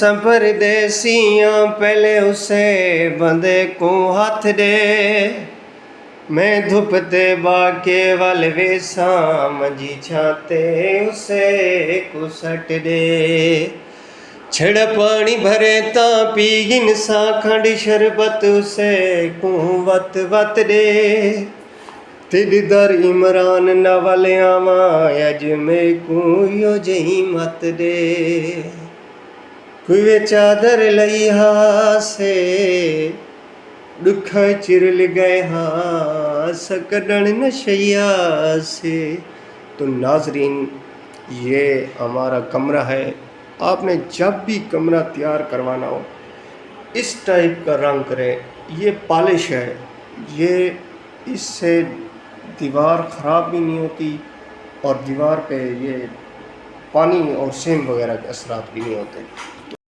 परदेसियां पहले उसे बंदे को हाथ दे, मैं धुप ते बाके वाल वेसा मंजी छाते उसे कुसट दे। छड़ पानी भरे ता पीगिन सा खंड शरबत उसे को वत वत दे। तिलदर इमरान न वाले आवा अज में को यो जही मत दे। कुए चादर लई हासे दुख चिरल गए हास कड़न नशैया से। तो नाजरीन, ये हमारा कमरा है। आपने जब भी कमरा तैयार करवाना हो इस टाइप का रंग करें। ये पॉलिश है, ये इससे दीवार ख़राब भी नहीं होती और दीवार पे ये पानी और सेम वगैरह के असरात भी नहीं होते।